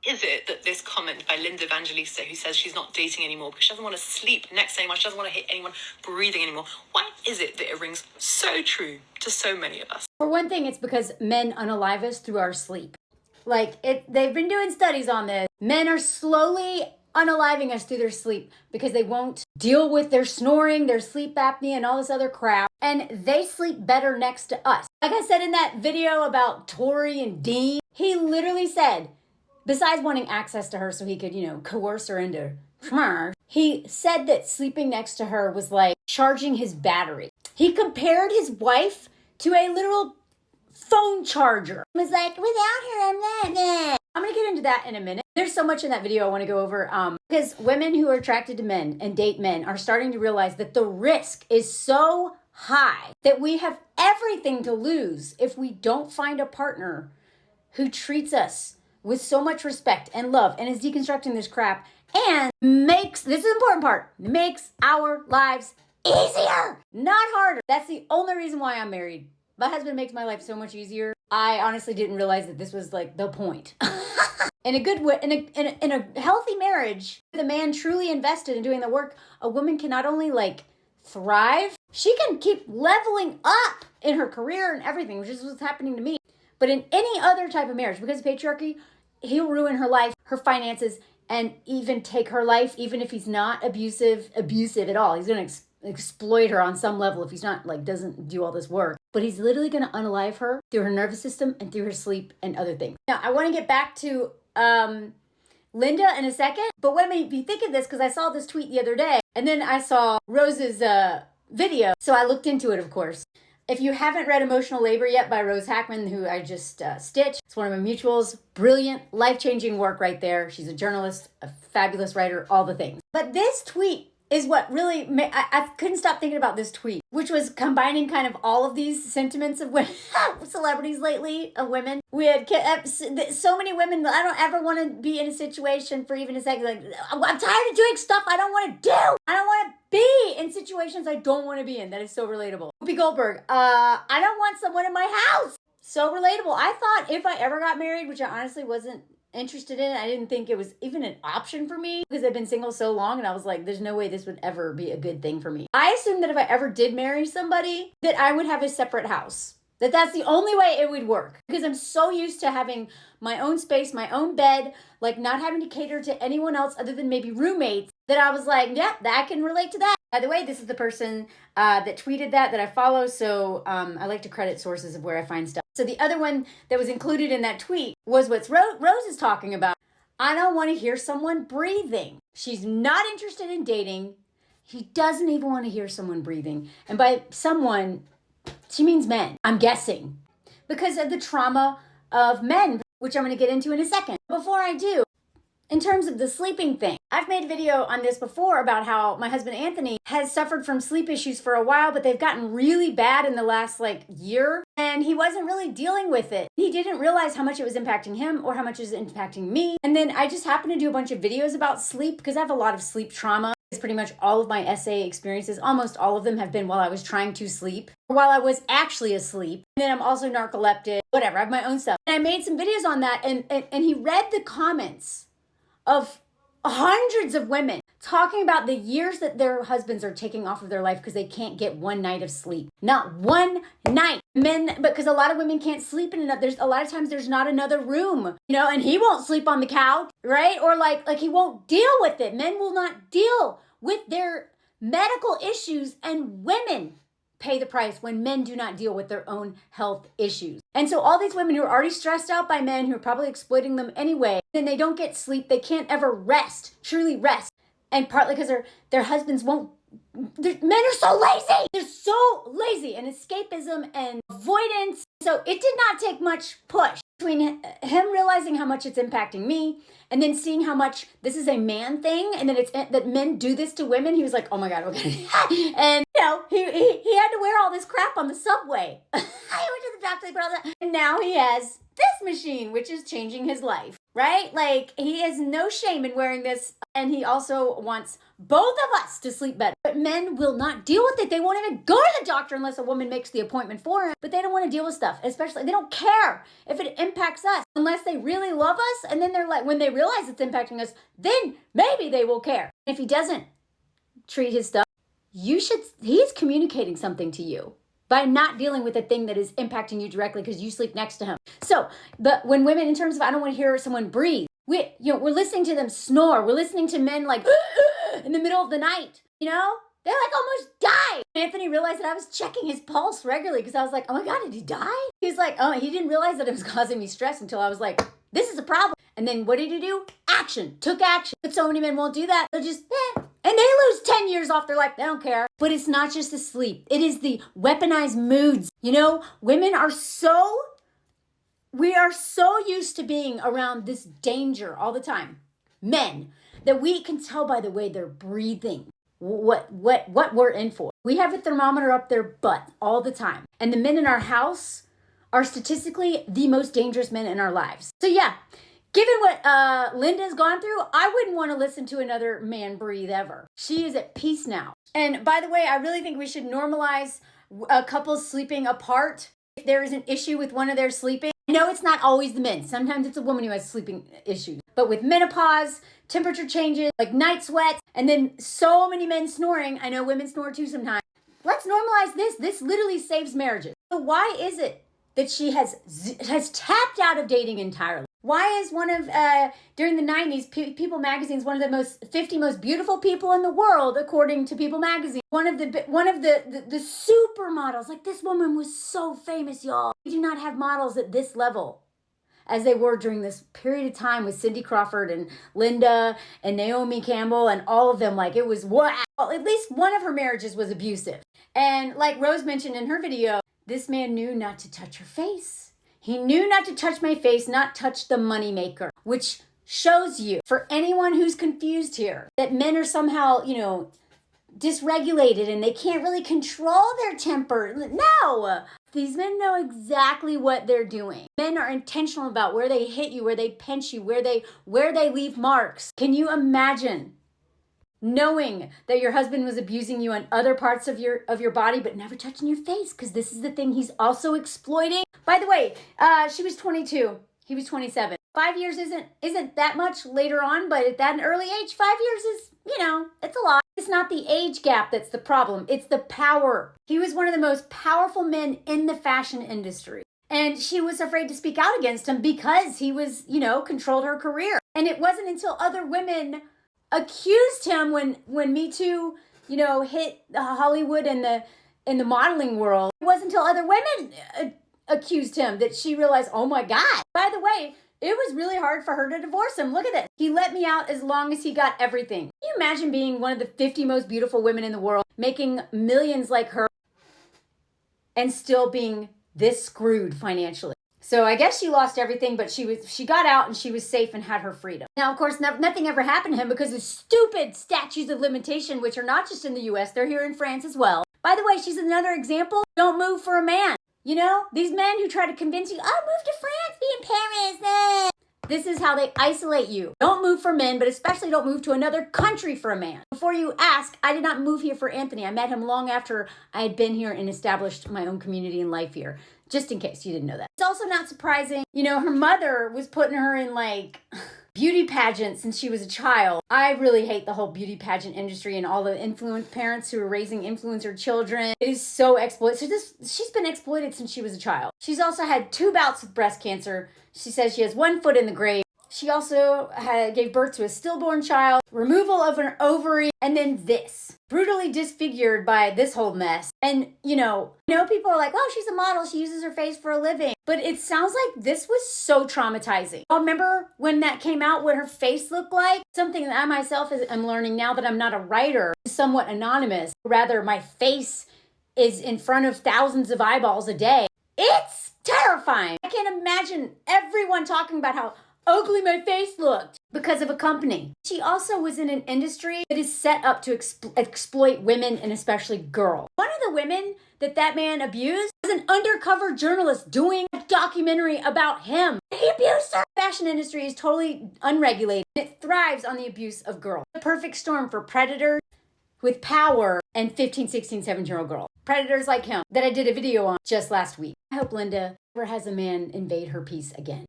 is it that this comment by Linda Evangelista, who says she's not dating anymore because she doesn't want to sleep next to anyone, she doesn't want to hit anyone breathing anymore, why is it that it rings so true to so many of us? For one thing, it's because men unalive us through our sleep. They've been doing studies on this. Men are slowly unaliving us through their sleep because they won't deal with their snoring, their sleep apnea, and all this other crap. And they sleep better next to us. Like I said in that video about Tori and Dean, he literally said, besides wanting access to her so he could, coerce her into he said that sleeping next to her was like charging his battery. He compared his wife to a literal phone charger. He was like, without her, I'm not. I'm going to get into that in a minute. There's so much in that video I want to go over because women who are attracted to men and date men are starting to realize that the risk is so high that we have everything to lose if we don't find a partner who treats us with so much respect and love and is deconstructing this crap and makes, this is the important part, makes our lives easier, not harder. That's the only reason why I'm married. My husband makes my life so much easier. I honestly didn't realize that this was like the point. In a good way, in a healthy marriage, with a man truly invested in doing the work, a woman can not only thrive, she can keep leveling up in her career and everything, which is what's happening to me. But in any other type of marriage, because of patriarchy, he'll ruin her life, her finances, and even take her life, even if he's not abusive at all. He's going to exploit her on some level if he's not doesn't do all this work. But he's literally going to unalive her through her nervous system and through her sleep and other things. Now, I want to get back to Linda in a second. But what made me think of this, because I saw this tweet the other day, and then I saw Rose's video. So I looked into it, of course. If you haven't read Emotional Labor yet by Rose Hackman, who I just stitched, it's one of my mutuals. Brilliant, life-changing work right there. She's a journalist, a fabulous writer, all the things. But this tweet is what really, I couldn't stop thinking about this tweet, which was combining kind of all of these sentiments of women, celebrities lately, of women. We had so many women, I don't ever want to be in a situation for even a second, I'm tired of doing stuff I don't want to do. I don't want to be in situations I don't want to be in. That is so relatable. Whoopi Goldberg, I don't want someone in my house. So relatable. I thought if I ever got married, which I honestly wasn't interested in, I didn't think it was even an option for me because I've been single so long, and I was like, there's no way this would ever be a good thing for me. I assumed that if I ever did marry somebody, that I would have a separate house. That's the only way it would work, because I'm so used to having my own space, my own bed, not having to cater to anyone else other than maybe roommates, that I was like, yeah, I can relate to that. By the way, this is the person that tweeted that I follow, so I like to credit sources of where I find stuff. So the other one that was included in that tweet was what Rose is talking about. I don't want to hear someone breathing. She's not interested in dating. He doesn't even want to hear someone breathing. And by someone, she means men, I'm guessing, because of the trauma of men, which I'm going to get into in a second. Before I do, in terms of the sleeping thing, I've made a video on this before about how my husband Anthony has suffered from sleep issues for a while, but they've gotten really bad in the last year, and he wasn't really dealing with it. He didn't realize how much it was impacting him or how much it was impacting me. And then I just happened to do a bunch of videos about sleep because I have a lot of sleep trauma. It's pretty much all of my SA experiences. Almost all of them have been while I was trying to sleep or while I was actually asleep. And then I'm also narcoleptic, whatever. I have my own stuff. And I made some videos on that, and he read the comments of hundreds of women talking about the years that their husbands are taking off of their life because they can't get one night of sleep. Not one night. Men, because a lot of women can't sleep in enough. There's a lot of times there's not another room, and he won't sleep on the couch, right? Or like he won't deal with it. Men will not deal with their medical issues, and women pay the price when men do not deal with their own health issues. And so all these women who are already stressed out by men who are probably exploiting them anyway, then they don't get sleep, they can't ever rest, truly rest. And partly because their husbands won't, men are so lazy. They're so lazy, and escapism and avoidance. So it did not take much push between him realizing how much it's impacting me and then seeing how much this is a man thing and that men do this to women. He was like, oh my God, okay. And he had to wear all this crap on the subway. I went to the doctor, they put all that. And now he has this machine, which is changing his life. right? Like, he has no shame in wearing this, and he also wants both of us to sleep better. But men will not deal with it. They won't even go to the doctor unless a woman makes the appointment for him. But they don't want to deal with stuff, especially, they don't care if it impacts us unless they really love us. And then they're like, when they realize it's impacting us, then maybe they will care. If he doesn't treat his stuff, he's communicating something to you by not dealing with a thing that is impacting you directly because you sleep next to him. So, but when women, in terms of, I don't want to hear someone breathe, we're listening to them snore. We're listening to men like in the middle of the night, they're like almost die. Anthony realized that I was checking his pulse regularly because I was like, oh my God, did he die? He's like, oh, he didn't realize that it was causing me stress until I was like, this is a problem. And then what did he do? Took action. But so many men won't do that. They'll just, and they lose 10 years off their life. They don't care. But it's not just the sleep. It is the weaponized moods. Women we are so used to being around this danger all the time. Men, that we can tell by the way they're breathing what we're in for. We have a thermometer up their butt all the time. And the men in our house are statistically the most dangerous men in our lives. So yeah, given what Linda's gone through, I wouldn't want to listen to another man breathe ever. She is at peace now. And by the way, I really think we should normalize couples sleeping apart if there is an issue with one of their sleeping. I know it's not always the men. Sometimes it's a woman who has sleeping issues. But with menopause, temperature changes, like night sweats, and then so many men snoring. I know women snore too sometimes. Let's normalize this. This literally saves marriages. So why is it that she has tapped out of dating entirely? Why is one of, during the 90s, People Magazine's one of the 50 most beautiful people in the world, according to People Magazine. One of the supermodels, like this woman was so famous, y'all. We do not have models at this level as they were during this period of time with Cindy Crawford and Linda and Naomi Campbell and all of them. Like, it was, wow. Well, at least one of her marriages was abusive. And like Rose mentioned in her video, this man knew not to touch her face. He knew not to touch my face, not touch the moneymaker, which shows you, for anyone who's confused here, that men are somehow, dysregulated and they can't really control their temper. No! These men know exactly what they're doing. Men are intentional about where they hit you, where they pinch you, where they leave marks. Can you imagine knowing that your husband was abusing you on other parts of your body, but never touching your face? Because this is the thing he's also exploiting. By the way, she was 22. He was 27. 5 years isn't that much later on, but at that early age, 5 years is, it's a lot. It's not the age gap that's the problem. It's the power. He was one of the most powerful men in the fashion industry. And she was afraid to speak out against him because he was, controlled her career. And it wasn't until other women accused him when Me Too, hit Hollywood and the modeling world. It wasn't until other women accused him that she realized, oh my God. By the way, it was really hard for her to divorce him. Look at this. He let me out as long as he got everything. Can you imagine being one of the 50 most beautiful women in the world, making millions like her, and still being this screwed financially? So I guess she lost everything, but she got out and she was safe and had her freedom. Now, of course, nothing ever happened to him because of stupid statutes of limitation, which are not just in the US, they're here in France as well. By the way, she's another example. Don't move for a man. These men who try to convince you, move to France, be in Paris. This is how they isolate you. Don't move for men, but especially don't move to another country for a man. Before you ask, I did not move here for Anthony. I met him long after I had been here and established my own community and life here. Just in case you didn't know that. It's also not surprising, her mother was putting her in beauty pageants since she was a child. I really hate the whole beauty pageant industry and all the influence parents who are raising influencer children. It is so exploited. So she's been exploited since she was a child. She's also had 2 bouts with breast cancer. She says she has 1 foot in the grave. She also gave birth to a stillborn child, removal of an ovary, and then this. Brutally disfigured by this whole mess. And, people are like, oh, she's a model. She uses her face for a living. But it sounds like this was so traumatizing. I remember when that came out, what her face looked like. Something that I myself am learning now that I'm not a writer, somewhat anonymous. Rather, my face is in front of thousands of eyeballs a day. It's terrifying. I can't imagine everyone talking about how ugly my face looked because of a company. She also was in an industry that is set up to exploit women and especially girls. One of the women that man abused was an undercover journalist doing a documentary about him. He abused her. fashion industry is totally unregulated. It thrives on the abuse of girls. The perfect storm for predators with power and 15, 16, 17-year-old girls. Predators like him that I did a video on just last week. I hope Linda never has a man invade her peace again.